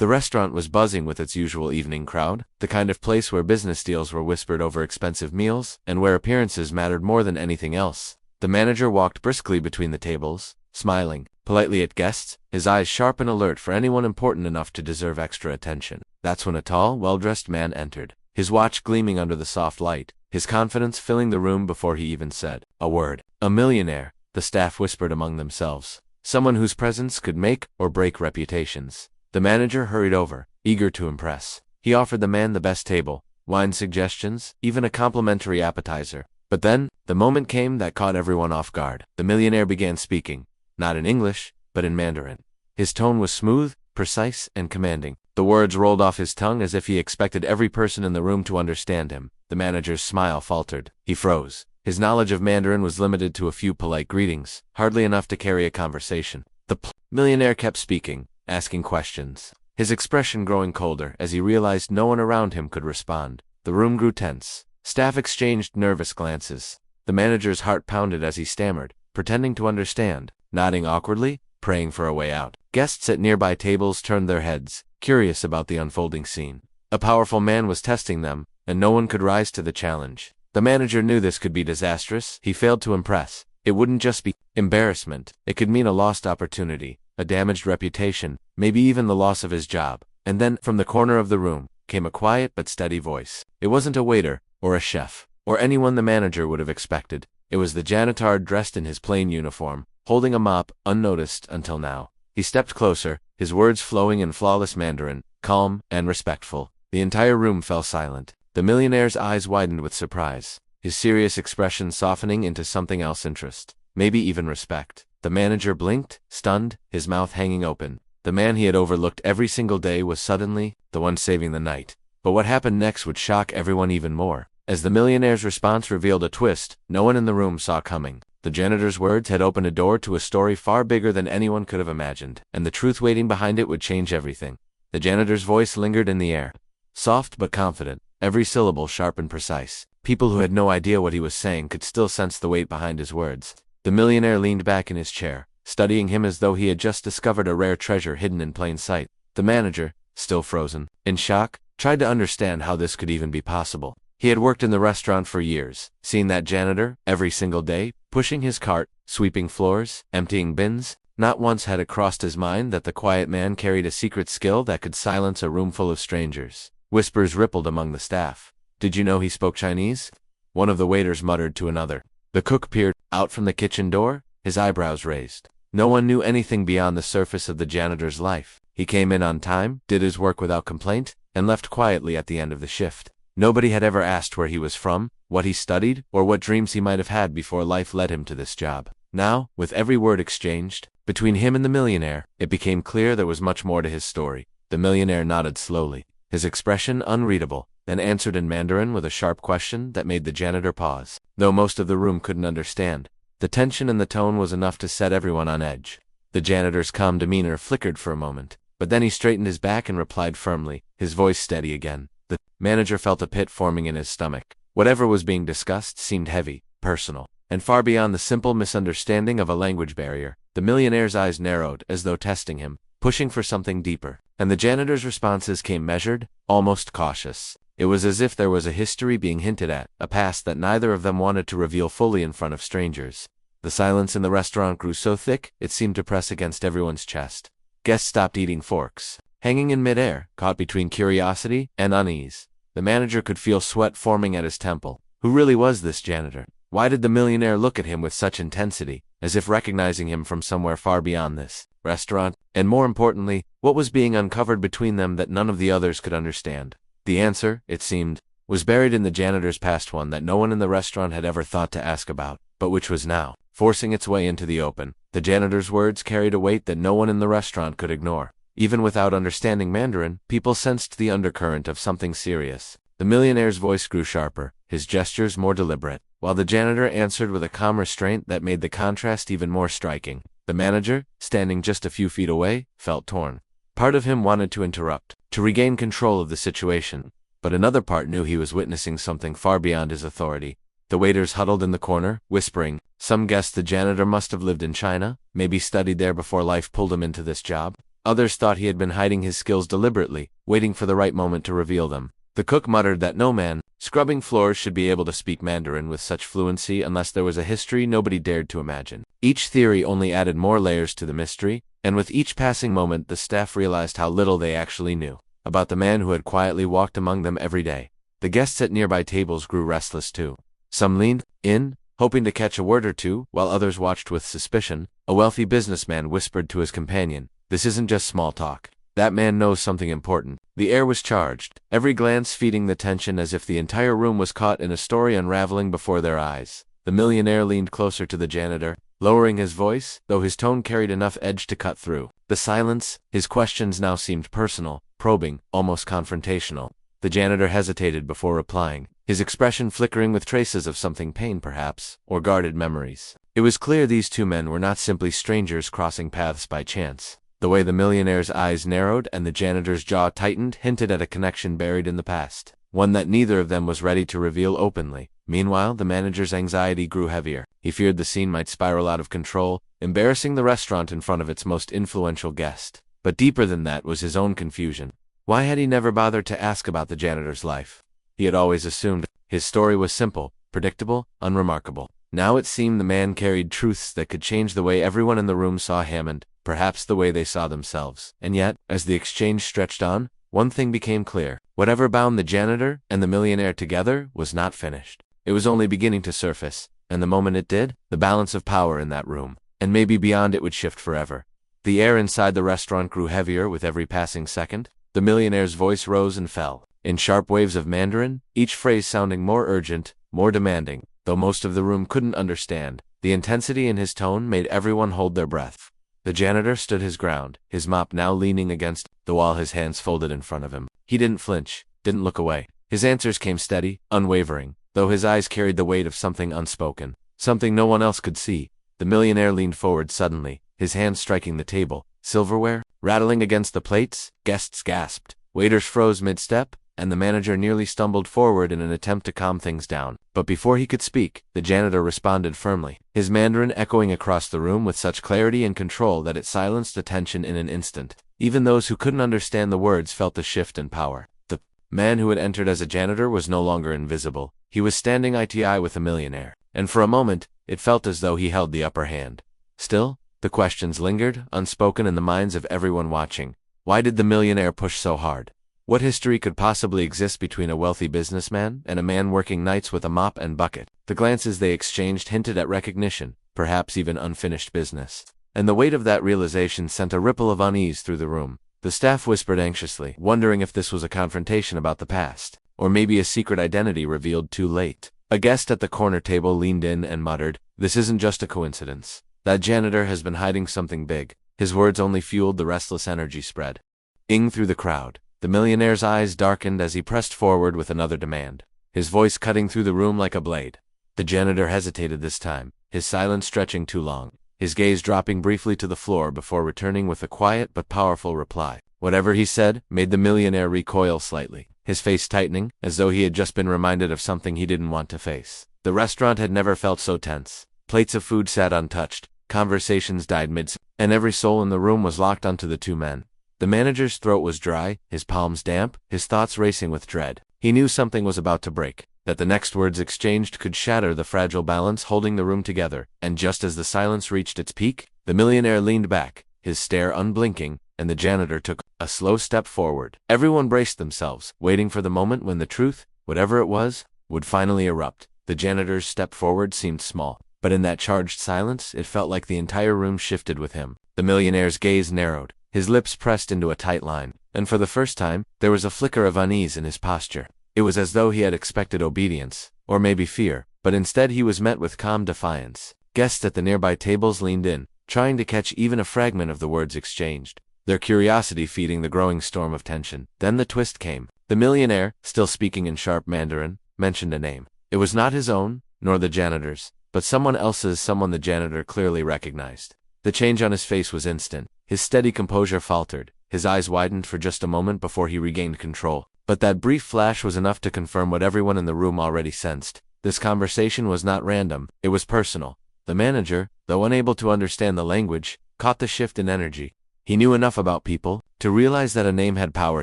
The restaurant was buzzing with its usual evening crowd, the kind of place where business deals were whispered over expensive meals, and where appearances mattered more than anything else. The manager walked briskly between the tables, smiling politely at guests, his eyes sharp and alert for anyone important enough to deserve extra attention. That's when a tall, well-dressed man entered, his watch gleaming under the soft light, his confidence filling the room before he even said a word. A millionaire, the staff whispered among themselves. Someone whose presence could make or break reputations. The manager hurried over, eager to impress. He offered the man the best table, wine suggestions, even a complimentary appetizer. But then, the moment came that caught everyone off guard. The millionaire began speaking, not in English, but in Mandarin. His tone was smooth, precise, and commanding. The words rolled off his tongue as if he expected every person in the room to understand him. The manager's smile faltered. He froze. His knowledge of Mandarin was limited to a few polite greetings, hardly enough to carry a conversation. The millionaire kept speaking, asking questions, his expression growing colder as he realized no one around him could respond. The room grew tense. Staff exchanged nervous glances. The manager's heart pounded as he stammered, pretending to understand, nodding awkwardly, praying for a way out. Guests at nearby tables turned their heads, curious about the unfolding scene. A powerful man was testing them, and no one could rise to the challenge. The manager knew this could be disastrous. He failed to impress. It wouldn't just be embarrassment. It could mean a lost opportunity, a damaged reputation, maybe even the loss of his job. And then, from the corner of the room, came a quiet but steady voice. It wasn't a waiter, or a chef, or anyone the manager would have expected. It was the janitor dressed in his plain uniform, holding a mop, unnoticed until now. He stepped closer, his words flowing in flawless Mandarin, calm and respectful. The entire room fell silent. The millionaire's eyes widened with surprise, his serious expression softening into something else: interest, maybe even respect. The manager blinked, stunned, his mouth hanging open. The man he had overlooked every single day was suddenly the one saving the night. But what happened next would shock everyone even more. As the millionaire's response revealed a twist no one in the room saw coming. The janitor's words had opened a door to a story far bigger than anyone could have imagined, and the truth waiting behind it would change everything. The janitor's voice lingered in the air, soft but confident, every syllable sharp and precise. People who had no idea what he was saying could still sense the weight behind his words. The millionaire leaned back in his chair, studying him as though he had just discovered a rare treasure hidden in plain sight. The manager, still frozen, in shock, tried to understand how this could even be possible. He had worked in the restaurant for years, seen that janitor, every single day, pushing his cart, sweeping floors, emptying bins. Not once had it crossed his mind that the quiet man carried a secret skill that could silence a room full of strangers. Whispers rippled among the staff. Did you know he spoke Chinese? One of the waiters muttered to another. The cook peered out from the kitchen door, his eyebrows raised. No one knew anything beyond the surface of the janitor's life. He came in on time, did his work without complaint, and left quietly at the end of the shift. Nobody had ever asked where he was from, what he studied, or what dreams he might have had before life led him to this job. Now, with every word exchanged between him and the millionaire, it became clear there was much more to his story. The millionaire nodded slowly, his expression unreadable, then answered in Mandarin with a sharp question that made the janitor pause. Though most of the room couldn't understand, the tension in the tone was enough to set everyone on edge. The janitor's calm demeanor flickered for a moment, but then he straightened his back and replied firmly, his voice steady again. The manager felt a pit forming in his stomach. Whatever was being discussed seemed heavy, personal, and far beyond the simple misunderstanding of a language barrier. The millionaire's eyes narrowed as though testing him, pushing for something deeper, and the janitor's responses came measured, almost cautious. It was as if there was a history being hinted at, a past that neither of them wanted to reveal fully in front of strangers. The silence in the restaurant grew so thick, it seemed to press against everyone's chest. Guests stopped eating forks, hanging in midair, caught between curiosity and unease. The manager could feel sweat forming at his temple. Who really was this janitor? Why did the millionaire look at him with such intensity, as if recognizing him from somewhere far beyond this restaurant? And more importantly, what was being uncovered between them that none of the others could understand? The answer, it seemed, was buried in the janitor's past, one that no one in the restaurant had ever thought to ask about, but which was now forcing its way into the open. The janitor's words carried a weight that no one in the restaurant could ignore. Even without understanding Mandarin, people sensed the undercurrent of something serious. The millionaire's voice grew sharper, his gestures more deliberate, while the janitor answered with a calm restraint that made the contrast even more striking. The manager, standing just a few feet away, felt torn. Part of him wanted to interrupt, to regain control of the situation, but another part knew he was witnessing something far beyond his authority. The waiters huddled in the corner, whispering. Some guessed the janitor must have lived in China, maybe studied there before life pulled him into this job. Others thought he had been hiding his skills deliberately, waiting for the right moment to reveal them. The cook muttered that no man, scrubbing floors, should be able to speak Mandarin with such fluency unless there was a history nobody dared to imagine. Each theory only added more layers to the mystery, and with each passing moment the staff realized how little they actually knew about the man who had quietly walked among them every day. The guests at nearby tables grew restless too. Some leaned in, hoping to catch a word or two, while others watched with suspicion. A wealthy businessman whispered to his companion, "This isn't just small talk. That man knows something important." The air was charged, every glance feeding the tension as if the entire room was caught in a story unraveling before their eyes. The millionaire leaned closer to the janitor, lowering his voice, though his tone carried enough edge to cut through the silence. His questions now seemed personal, probing, almost confrontational. The janitor hesitated before replying, his expression flickering with traces of something pain perhaps, or guarded memories. It was clear these two men were not simply strangers crossing paths by chance. The way the millionaire's eyes narrowed and the janitor's jaw tightened hinted at a connection buried in the past, one that neither of them was ready to reveal openly. Meanwhile, the manager's anxiety grew heavier. He feared the scene might spiral out of control, embarrassing the restaurant in front of its most influential guest. But deeper than that was his own confusion. Why had he never bothered to ask about the janitor's life? He had always assumed his story was simple, predictable, unremarkable. Now it seemed the man carried truths that could change the way everyone in the room saw him and, perhaps, the way they saw themselves. And yet, as the exchange stretched on, one thing became clear. Whatever bound the janitor and the millionaire together was not finished. It was only beginning to surface, and the moment it did, the balance of power in that room, and maybe beyond it, would shift forever. The air inside the restaurant grew heavier with every passing second. The millionaire's voice rose and fell, in sharp waves of Mandarin, each phrase sounding more urgent, more demanding. Though most of the room couldn't understand, the intensity in his tone made everyone hold their breath. The janitor stood his ground, his mop now leaning against the wall, his hands folded in front of him. He didn't flinch, didn't look away. His answers came steady, unwavering, though his eyes carried the weight of something unspoken, something no one else could see. The millionaire leaned forward suddenly, his hands striking the table, silverware rattling against the plates. Guests gasped, waiters froze mid-step, and the manager nearly stumbled forward in an attempt to calm things down. But before he could speak, the janitor responded firmly, his Mandarin echoing across the room with such clarity and control that it silenced the tension in an instant. Even those who couldn't understand the words felt the shift in power. The man who had entered as a janitor was no longer invisible. He was standing eye to eye with a millionaire, and for a moment, it felt as though he held the upper hand. Still, the questions lingered, unspoken in the minds of everyone watching. Why did the millionaire push so hard? What history could possibly exist between a wealthy businessman and a man working nights with a mop and bucket? The glances they exchanged hinted at recognition, perhaps even unfinished business. And the weight of that realization sent a ripple of unease through the room. The staff whispered anxiously, wondering if this was a confrontation about the past, or maybe a secret identity revealed too late. A guest at the corner table leaned in and muttered, "This isn't just a coincidence. That janitor has been hiding something big." His words only fueled the restless energy spread through the crowd. The millionaire's eyes darkened as he pressed forward with another demand, his voice cutting through the room like a blade. The janitor hesitated this time, his silence stretching too long, his gaze dropping briefly to the floor before returning with a quiet but powerful reply. Whatever he said made the millionaire recoil slightly, his face tightening, as though he had just been reminded of something he didn't want to face. The restaurant had never felt so tense. Plates of food sat untouched, conversations died mid, and every soul in the room was locked onto the two men. The manager's throat was dry, his palms damp, his thoughts racing with dread. He knew something was about to break, that the next words exchanged could shatter the fragile balance holding the room together, and just as the silence reached its peak, the millionaire leaned back, his stare unblinking, and the janitor took a slow step forward. Everyone braced themselves, waiting for the moment when the truth, whatever it was, would finally erupt. The janitor's step forward seemed small, but in that charged silence, it felt like the entire room shifted with him. The millionaire's gaze narrowed, his lips pressed into a tight line, and for the first time, there was a flicker of unease in his posture. It was as though he had expected obedience, or maybe fear, but instead he was met with calm defiance. Guests at the nearby tables leaned in, trying to catch even a fragment of the words exchanged, their curiosity feeding the growing storm of tension. Then the twist came. The millionaire, still speaking in sharp Mandarin, mentioned a name. It was not his own, nor the janitor's, but someone else's, someone the janitor clearly recognized. The change on his face was instant. His steady composure faltered, his eyes widened for just a moment before he regained control. But that brief flash was enough to confirm what everyone in the room already sensed. This conversation was not random, it was personal. The manager, though unable to understand the language, caught the shift in energy. He knew enough about people to realize that a name had power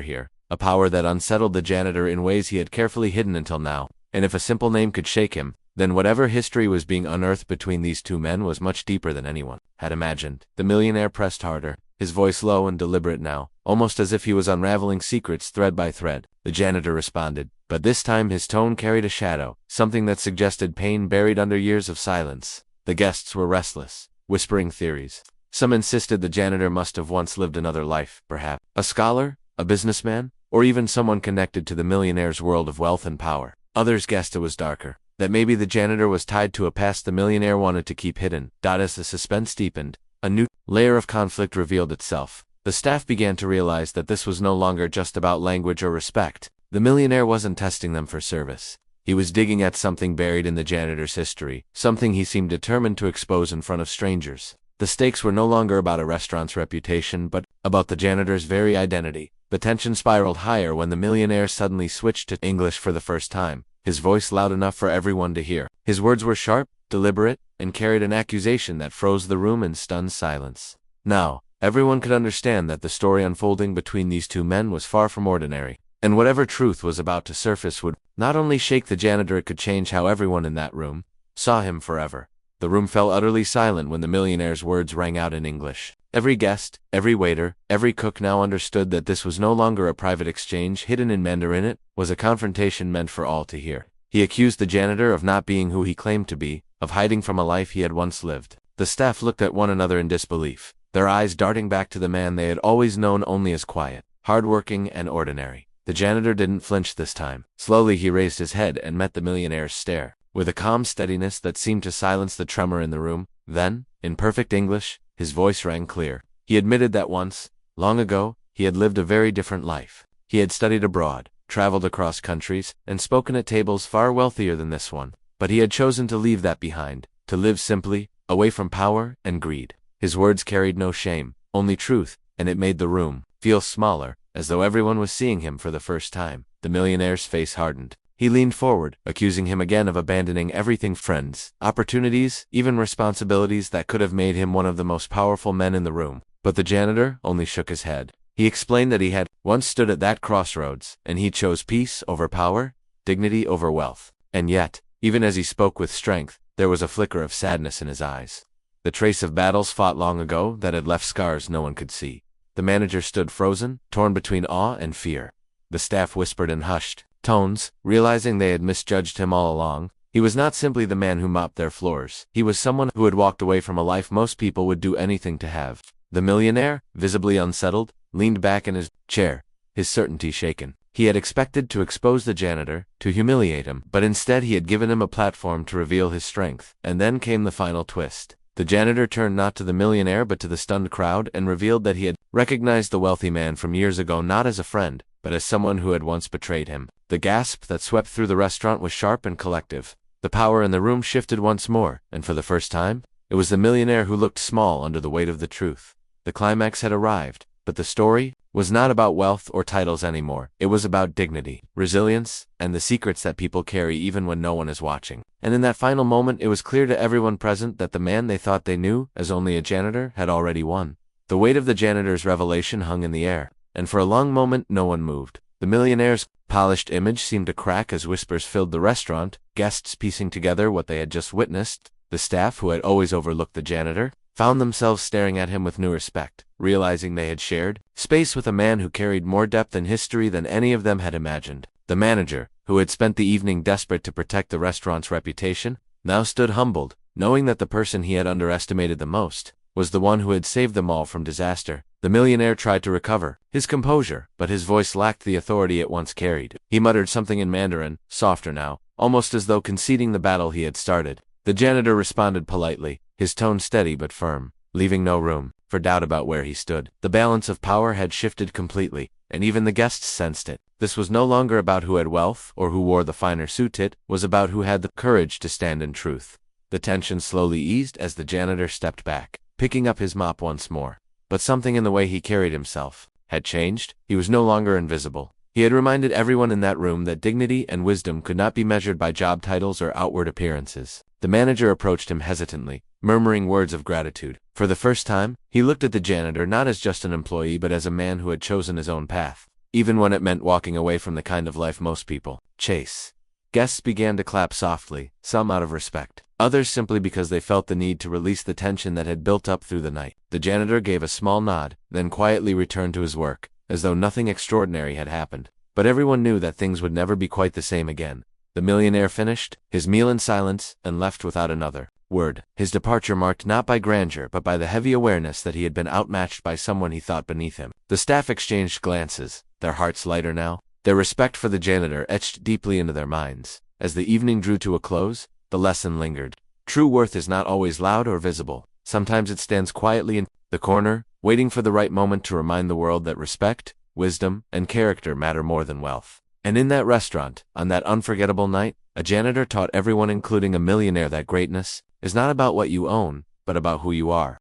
here, a power that unsettled the janitor in ways he had carefully hidden until now. And if a simple name could shake him, then whatever history was being unearthed between these two men was much deeper than anyone had imagined. The millionaire pressed harder, his voice low and deliberate now, almost as if he was unraveling secrets thread by thread. The janitor responded, but this time his tone carried a shadow, something that suggested pain buried under years of silence. The guests were restless, whispering theories. Some insisted the janitor must have once lived another life, perhaps a scholar, a businessman, or even someone connected to the millionaire's world of wealth and power. Others guessed it was darker, that maybe the janitor was tied to a past the millionaire wanted to keep hidden. As the suspense deepened, a new layer of conflict revealed itself. The staff began to realize that this was no longer just about language or respect. The millionaire wasn't testing them for service. He was digging at something buried in the janitor's history, something he seemed determined to expose in front of strangers. The stakes were no longer about a restaurant's reputation, but about the janitor's very identity. The tension spiraled higher when the millionaire suddenly switched to English for the first time, his voice loud enough for everyone to hear. His words were sharp, deliberate, and carried an accusation that froze the room in stunned silence. Now, everyone could understand that the story unfolding between these two men was far from ordinary, and whatever truth was about to surface would not only shake the janitor, it could change how everyone in that room saw him forever. The room fell utterly silent when the millionaire's words rang out in English. Every guest, every waiter, every cook now understood that this was no longer a private exchange hidden in Mandarin. It was a confrontation meant for all to hear. He accused the janitor of not being who he claimed to be, of hiding from a life he had once lived. The staff looked at one another in disbelief, their eyes darting back to the man they had always known only as quiet, hardworking, and ordinary. The janitor didn't flinch this time. Slowly he raised his head and met the millionaire's stare, with a calm steadiness that seemed to silence the tremor in the room. Then, in perfect English, his voice rang clear. He admitted that once, long ago, he had lived a very different life. He had studied abroad, traveled across countries, and spoken at tables far wealthier than this one. But he had chosen to leave that behind, to live simply, away from power and greed. His words carried no shame, only truth, and it made the room feel smaller, as though everyone was seeing him for the first time. The millionaire's face hardened. He leaned forward, accusing him again of abandoning everything: friends, opportunities, even responsibilities that could have made him one of the most powerful men in the room. But the janitor only shook his head. He explained that he had once stood at that crossroads, and he chose peace over power, dignity over wealth. And yet, even as he spoke with strength, there was a flicker of sadness in his eyes. The trace of battles fought long ago that had left scars no one could see. The manager stood frozen, torn between awe and fear. The staff whispered in hushed tones, realizing they had misjudged him all along. He was not simply the man who mopped their floors. He was someone who had walked away from a life most people would do anything to have. The millionaire, visibly unsettled, leaned back in his chair, his certainty shaken. He had expected to expose the janitor, to humiliate him, but instead he had given him a platform to reveal his strength. And then came the final twist. The janitor turned not to the millionaire but to the stunned crowd and revealed that he had recognized the wealthy man from years ago, not as a friend, but as someone who had once betrayed him. The gasp that swept through the restaurant was sharp and collective. The power in the room shifted once more, and for the first time, it was the millionaire who looked small under the weight of the truth. The climax had arrived, but the story was not about wealth or titles anymore. It was about dignity, resilience, and the secrets that people carry even when no one is watching. And in that final moment, it was clear to everyone present that the man they thought they knew as only a janitor had already won. The weight of the janitor's revelation hung in the air, and for a long moment no one moved. The millionaire's polished image seemed to crack as whispers filled the restaurant, guests piecing together what they had just witnessed. The staff, who had always overlooked the janitor, found themselves staring at him with new respect, realizing they had shared space with a man who carried more depth in history than any of them had imagined. The manager, who had spent the evening desperate to protect the restaurant's reputation, now stood humbled, knowing that the person he had underestimated the most was the one who had saved them all from disaster. The millionaire tried to recover his composure, but his voice lacked the authority it once carried. He muttered something in Mandarin, softer now, almost as though conceding the battle he had started. The janitor responded politely, his tone steady but firm, leaving no room for doubt about where he stood. The balance of power had shifted completely, and even the guests sensed it. This was no longer about who had wealth or who wore the finer suit. It was about who had the courage to stand in truth. The tension slowly eased as the janitor stepped back, picking up his mop once more. But something in the way he carried himself had changed. He was no longer invisible. He had reminded everyone in that room that dignity and wisdom could not be measured by job titles or outward appearances. The manager approached him hesitantly, murmuring words of gratitude. For the first time, he looked at the janitor not as just an employee but as a man who had chosen his own path, even when it meant walking away from the kind of life most people chase. Guests began to clap softly, some out of respect, others simply because they felt the need to release the tension that had built up through the night. The janitor gave a small nod, then quietly returned to his work, as though nothing extraordinary had happened. But everyone knew that things would never be quite the same again. The millionaire finished his meal in silence and left without another word, his departure marked not by grandeur but by the heavy awareness that he had been outmatched by someone he thought beneath him. The staff exchanged glances, their hearts lighter now, their respect for the janitor etched deeply into their minds. As the evening drew to a close, the lesson lingered. True worth is not always loud or visible. Sometimes it stands quietly in the corner, waiting for the right moment to remind the world that respect, wisdom, and character matter more than wealth. And in that restaurant, on that unforgettable night, a janitor taught everyone, including a millionaire, that greatness is not about what you own, but about who you are.